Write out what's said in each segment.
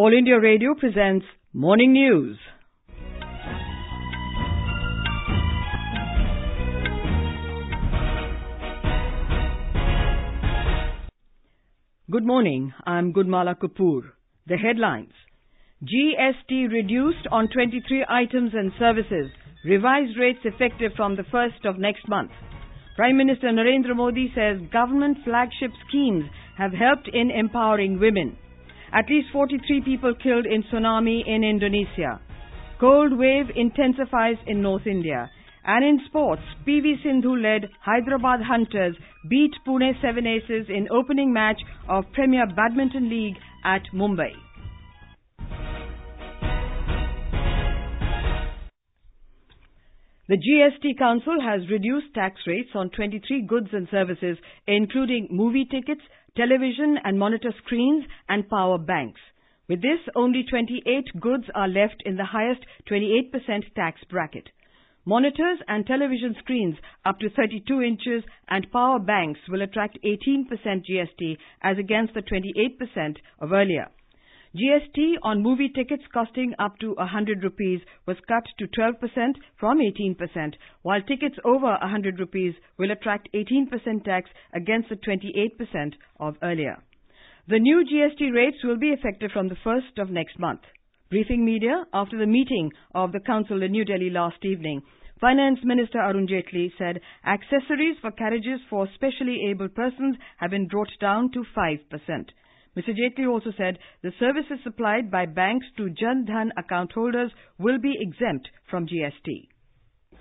All India Radio presents Morning News. Good morning, I'm Gudmala Kapoor. The headlines. GST reduced on 23 items and services. Revised rates effective from the 1st of next month. Prime Minister Narendra Modi says government flagship schemes have helped in empowering women. At least 43 people killed in tsunami in Indonesia. Cold wave intensifies in North India. And in sports, PV Sindhu led Hyderabad Hunters beat Pune 7 Aces in opening match of Premier Badminton League at Mumbai. The GST Council has reduced tax rates on 23 goods and services, including movie tickets, television and monitor screens and power banks. With this, only 28 goods are left in the highest 28% tax bracket. Monitors and television screens up to 32 inches and power banks will attract 18% GST as against the 28% of earlier. GST on movie tickets costing up to 100 rupees was cut to 12% from 18%, while tickets over 100 rupees will attract 18% tax against the 28% of earlier. The new GST rates will be effective from the 1st of next month. Briefing media after the meeting of the Council in New Delhi last evening, Finance Minister Arun Jaitley said accessories for carriages for specially abled persons have been brought down to 5%. Mr. Jaitley also said the services supplied by banks to Jan Dhan account holders will be exempt from GST.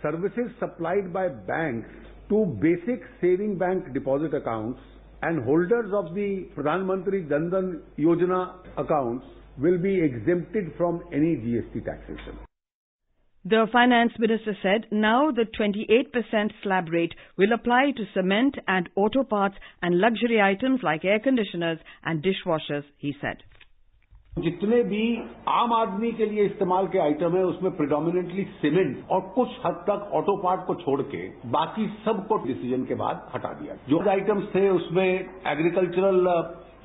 Services supplied by banks to basic saving bank deposit accounts and holders of the Pradhan Mantri Jan Dhan Yojana accounts will be exempted from any GST taxation. The Finance Minister said now the 28% slab rate will apply to cement and auto parts and luxury items like air conditioners and dishwashers, he said. जितने भी आम आदमी के लिए इस्तेमाल के item है उसमें प्रेडोमिनेंटली सीमेंट और कुछ हद तक ऑटो पार्ट को छोड़ के बाकी सबको डिसीजन के बाद हटा दिया। जो आइटम्स थे उसमें एग्रीकल्चरल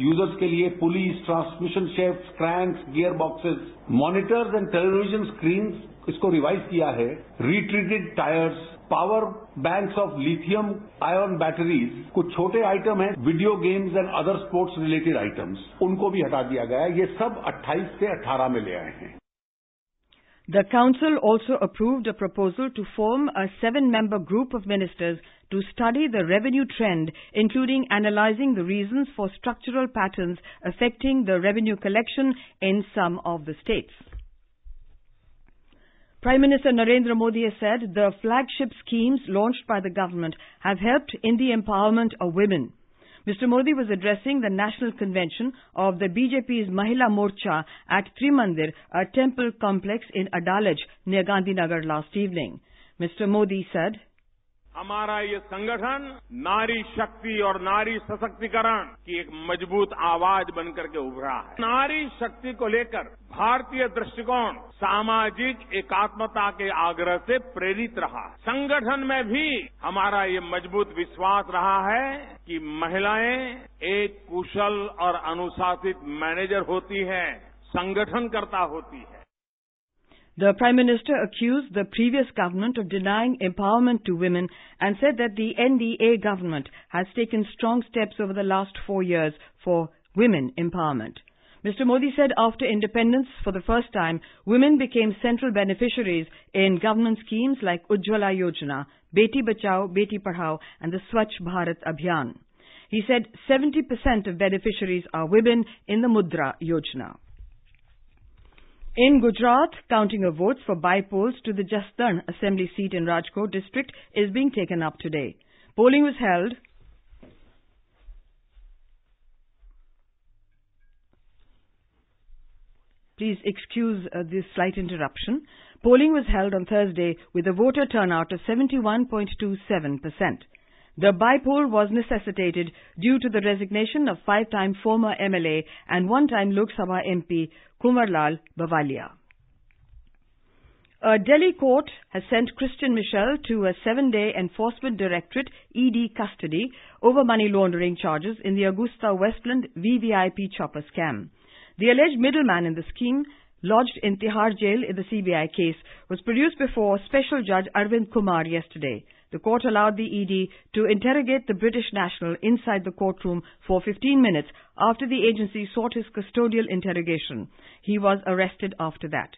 यूजर्स के लिए pulleys, transmission shaft, cranks, gear boxes, monitors and television screens इसको रिवाइज किया है। Retreaded tyres, power banks of lithium ion batteries, कुछ छोटे आइटम हैं, video games and other sports related items, उनको भी हटा दिया गया है। ये सब 28 से 18 में ले आए हैं। The Council also approved a proposal to form a 7-member group of ministers to study the revenue trend, including analyzing the reasons for structural patterns affecting the revenue collection in some of the states. Prime Minister Narendra Modi has said the flagship schemes launched by the government have helped in the empowerment of women. Mr. Modi was addressing the National Convention of the BJP's Mahila Morcha at Trimandir, a temple complex in Adalaj near Gandhinagar last evening. Mr. Modi said, हमारा ये संगठन नारी शक्ति और नारी सशक्तिकरण की एक मजबूत आवाज बनकर के उभरा है। नारी शक्ति को लेकर भारतीय दृष्टिकोण सामाजिक एकात्मता के आग्रह से प्रेरित रहा। संगठन में भी हमारा ये मजबूत विश्वास रहा है कि महिलाएं एक कुशल और अनुशासित मैनेजर होती है, संगठनकर्ता होती है। The Prime Minister accused the previous government of denying empowerment to women and said that the NDA government has taken strong steps over the last 4 years for women empowerment. Mr. Modi said after independence, for the first time, women became central beneficiaries in government schemes like Ujjwala Yojana, Beti Bachao, Beti Padhao and the Swachh Bharat Abhiyan. He said 70% of beneficiaries are women in the Mudra Yojana. In Gujarat, counting of votes for by-polls to the Jasdan Assembly seat in Rajkot district is being taken up today. Polling was held Please excuse this slight interruption. Polling was held on Thursday with a voter turnout of 71.27%. The by-poll was necessitated due to the resignation of 5-time former MLA and 1-time Lok Sabha MP Kumarlal Bavalia. A Delhi court has sent Christian Michel to a 7-day Enforcement Directorate ED custody over money laundering charges in the Augusta Westland VVIP chopper scam. The alleged middleman in the scheme, lodged in Tihar jail in the CBI case, was produced before Special Judge Arvind Kumar yesterday. The court allowed the ED to interrogate the British national inside the courtroom for 15 minutes after the agency sought his custodial interrogation. He was arrested after that.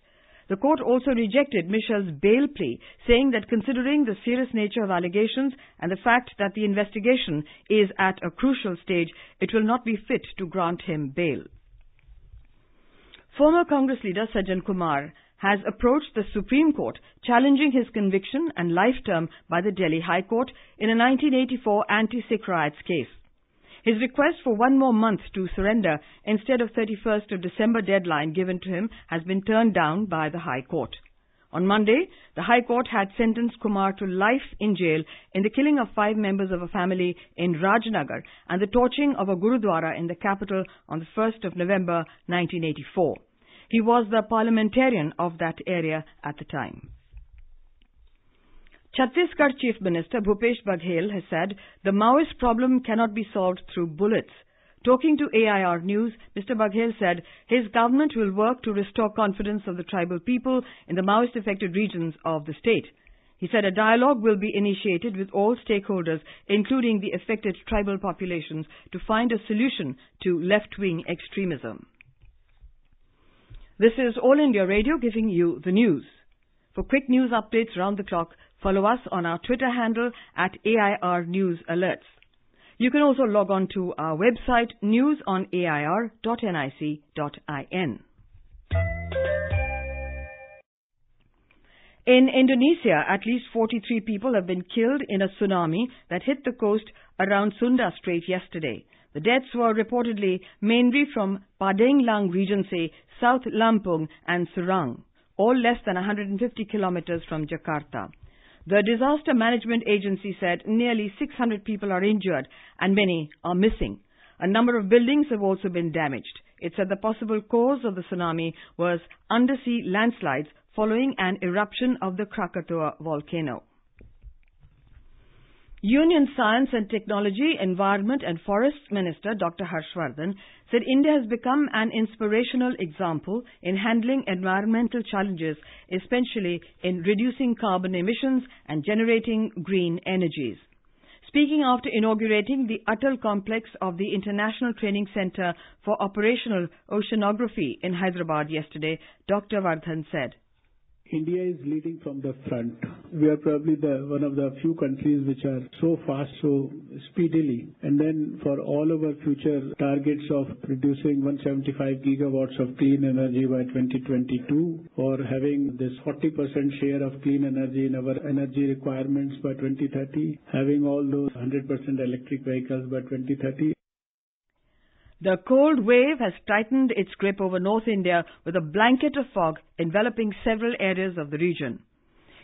The court also rejected Michel's bail plea, saying that considering the serious nature of allegations and the fact that the investigation is at a crucial stage, it will not be fit to grant him bail. Former Congress leader Sajjan Kumar has approached the Supreme Court challenging his conviction and life term by the Delhi High Court in a 1984 anti-Sikh riots case. His request for one more month to surrender instead of 31st of December deadline given to him has been turned down by the High Court. On Monday, the High Court had sentenced Kumar to life in jail in the killing of 5 members of a family in Rajnagar and the torching of a Gurudwara in the capital on the 1st of November 1984. He was the parliamentarian of that area at the time. Chhattisgarh Chief Minister Bhupesh Baghel has said the Maoist problem cannot be solved through bullets. Talking to AIR News, Mr. Baghel said his government will work to restore confidence of the tribal people in the Maoist-affected regions of the state. He said a dialogue will be initiated with all stakeholders, including the affected tribal populations, to find a solution to left-wing extremism. This is All India Radio giving you the news. For quick news updates round the clock, follow us on our Twitter handle at AIR News Alerts. You can also log on to our website newsonair.nic.in. In Indonesia, at least 43 people have been killed in a tsunami that hit the coast around Sunda Strait yesterday. The deaths were reportedly mainly from Padang Regency, South Lampung and Serang, all less than 150 kilometers from Jakarta. The Disaster Management Agency said nearly 600 people are injured and many are missing. A number of buildings have also been damaged. It said the possible cause of the tsunami was undersea landslides following an eruption of the Krakatoa volcano. Union Science and Technology, Environment and Forest Minister Dr. Harshvardhan said India has become an inspirational example in handling environmental challenges, especially in reducing carbon emissions and generating green energies. Speaking after inaugurating the Atal complex of the International Training Center for Operational Oceanography in Hyderabad yesterday, Dr. Vardhan said, India is leading from the front. We are probably one of the few countries which are so fast, so speedily. And then for all of our future targets of producing 175 gigawatts of clean energy by 2022, or having this 40% share of clean energy in our energy requirements by 2030, having all those 100% electric vehicles by 2030. The cold wave has tightened its grip over North India with a blanket of fog enveloping several areas of the region.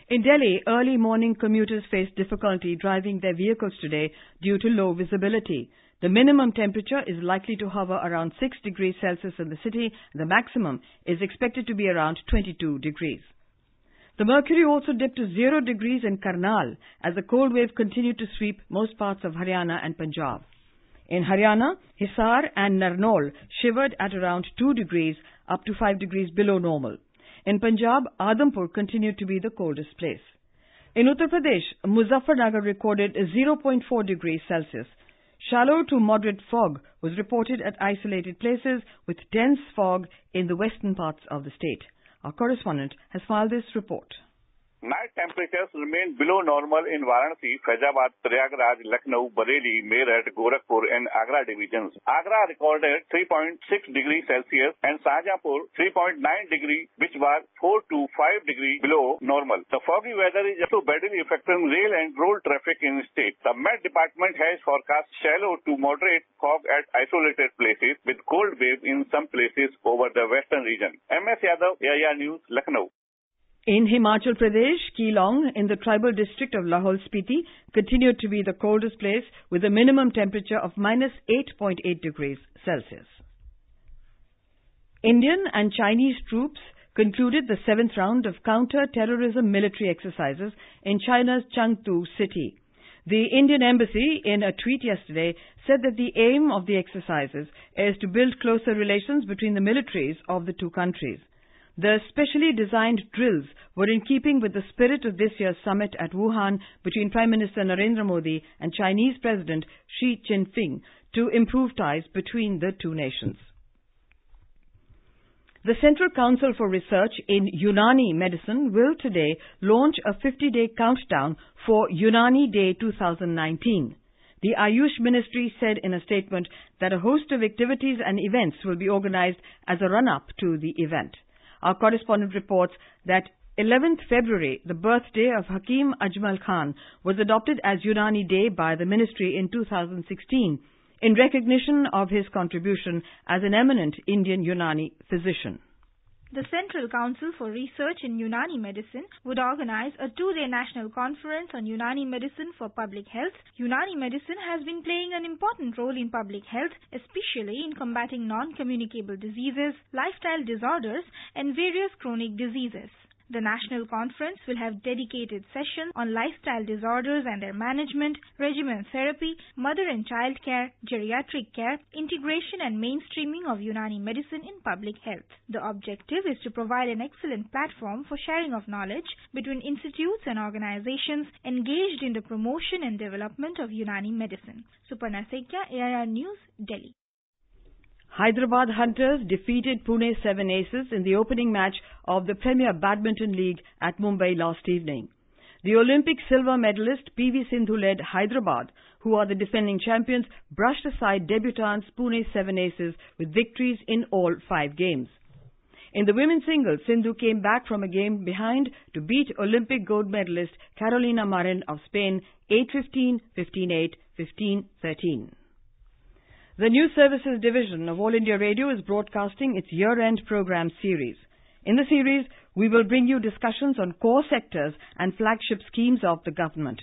In Delhi, early morning commuters faced difficulty driving their vehicles today due to low visibility. The minimum temperature is likely to hover around 6 degrees Celsius in the city. The maximum is expected to be around 22 degrees. The mercury also dipped to 0 degrees in Karnal as the cold wave continued to sweep most parts of Haryana and Punjab. In Haryana, Hisar and Narnaul shivered at around 2 degrees, up to 5 degrees below normal. In Punjab, Adhampur continued to be the coldest place. In Uttar Pradesh, Muzaffarnagar recorded 0.4 degrees Celsius. Shallow to moderate fog was reported at isolated places with dense fog in the western parts of the state. Our correspondent has filed this report. Night temperatures remain below normal in Varanasi, Faizabad, Prayagraj, Lucknow, Bareilly, Meerut, Gorakhpur and Agra divisions. Agra recorded 3.6 degrees Celsius and Shahjahanpur 3.9 degrees, which was 4 to 5 degrees below normal. The foggy weather is also badly affecting rail and road traffic in the state. The Met Department has forecast shallow to moderate fog at isolated places with cold wave in some places over the western region. MS Yadav, AIR News, Lucknow. In Himachal Pradesh, Keelong, in the tribal district of Lahaul Spiti, continued to be the coldest place with a minimum temperature of minus 8.8 degrees Celsius. Indian and Chinese troops concluded the 7th round of counter-terrorism military exercises in China's Chengdu city. The Indian Embassy, in a tweet yesterday, said that the aim of the exercises is to build closer relations between the militaries of the two countries. The specially designed drills were in keeping with the spirit of this year's summit at Wuhan between Prime Minister Narendra Modi and Chinese President Xi Jinping to improve ties between the two nations. The Central Council for Research in Unani Medicine will today launch a 50-day countdown for Unani Day 2019. The Ayush Ministry said in a statement that a host of activities and events will be organized as a run-up to the event. Our correspondent reports that 11th February, the birthday of Hakim Ajmal Khan, was adopted as Unani Day by the ministry in 2016 in recognition of his contribution as an eminent Indian Unani physician. The Central Council for Research in Unani Medicine would organize a two-day national conference on Unani medicine for public health. Unani medicine has been playing an important role in public health, especially in combating non-communicable diseases, lifestyle disorders, and various chronic diseases. The national conference will have dedicated sessions on lifestyle disorders and their management, regimen therapy, mother and child care, geriatric care, integration and mainstreaming of Unani medicine in public health. The objective is to provide an excellent platform for sharing of knowledge between institutes and organizations engaged in the promotion and development of Unani medicine. Suparna Sekya, AIR News, Delhi. Hyderabad Hunters defeated Pune 7 Aces in the opening match of the Premier Badminton League at Mumbai last evening. The Olympic silver medalist Sindhu-led Hyderabad, who are the defending champions, brushed aside debutants Pune 7 Aces with victories in all 5 games. In the women's singles, Sindhu came back from a game behind to beat Olympic gold medalist Carolina Marin of Spain 8-15, 15-8, 15-13. The News Services Division of All India Radio is broadcasting its year-end program series. In the series, we will bring you discussions on core sectors and flagship schemes of the government.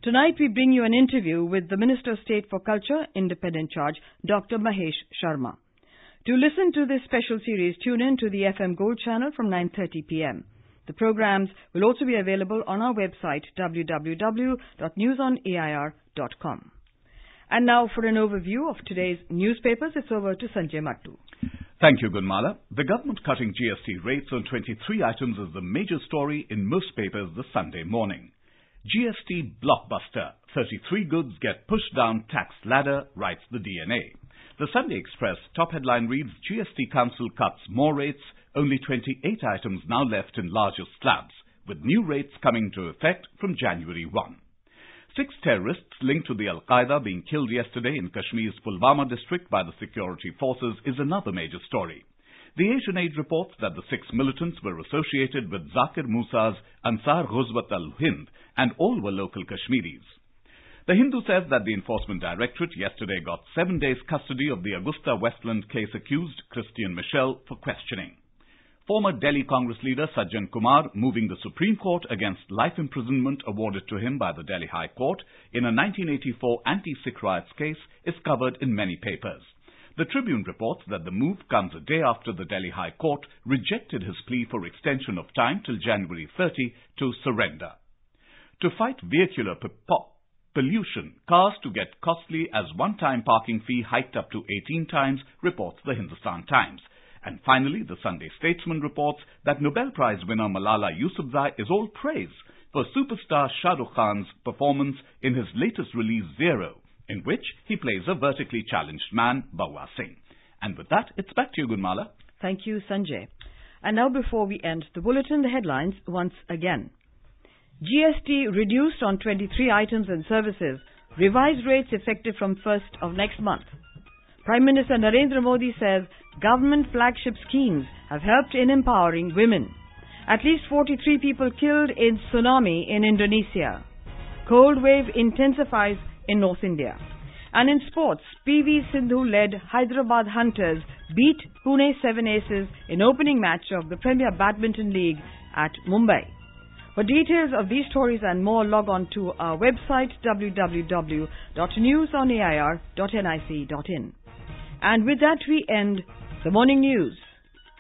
Tonight, we bring you an interview with the Minister of State for Culture, Independent Charge, Dr. Mahesh Sharma. To listen to this special series, tune in to the FM Gold channel from 9:30 p.m. The programs will also be available on our website, www.newsonair.com. And now for an overview of today's newspapers, it's over to Sanjay Mattu. Thank you, Gunmala. The government cutting GST rates on 23 items is the major story in most papers this Sunday morning. GST blockbuster. 33 goods get pushed down tax ladder, writes the DNA. The Sunday Express top headline reads, GST Council cuts more rates, only 28 items now left in larger slabs, with new rates coming into effect from January 1. 6 terrorists linked to the Al-Qaeda being killed yesterday in Kashmir's Pulwama district by the security forces is another major story. The Asian Age reports that the 6 militants were associated with Zakir Musa's Ansar Ghuzwat al-Hind and all were local Kashmiris. The Hindu says that the Enforcement Directorate yesterday got 7 days custody of the Augusta Westland case accused Christian Michel for questioning. Former Delhi Congress leader Sajjan Kumar moving the Supreme Court against life imprisonment awarded to him by the Delhi High Court in a 1984 anti-Sikh riots case is covered in many papers. The Tribune reports that the move comes a day after the Delhi High Court rejected his plea for extension of time till January 30 to surrender. To fight vehicular pollution, cars to get costly as one-time parking fee hiked up to 18 times, reports the Hindustan Times. And finally, the Sunday Statesman reports that Nobel Prize winner Malala Yousafzai is all praise for superstar Shah Rukh Khan's performance in his latest release Zero, in which he plays a vertically challenged man, Bawwa Singh. And with that, it's back to you, Gunmala. Thank you, Sanjay. And now before we end the bulletin, the headlines once again. GST reduced on 23 items and services, revised rates effective from 1st of next month. Prime Minister Narendra Modi says government flagship schemes have helped in empowering women. At least 43 people killed in Tsunami in Indonesia. Cold wave intensifies in North India. And in sports, Sindhu-led Hyderabad Hunters beat Pune 7 Aces in opening match of the Premier Badminton League at Mumbai. For details of these stories and more, log on to our website www.newsonair.nic.in. And with that, we end the morning news.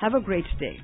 Have a great day.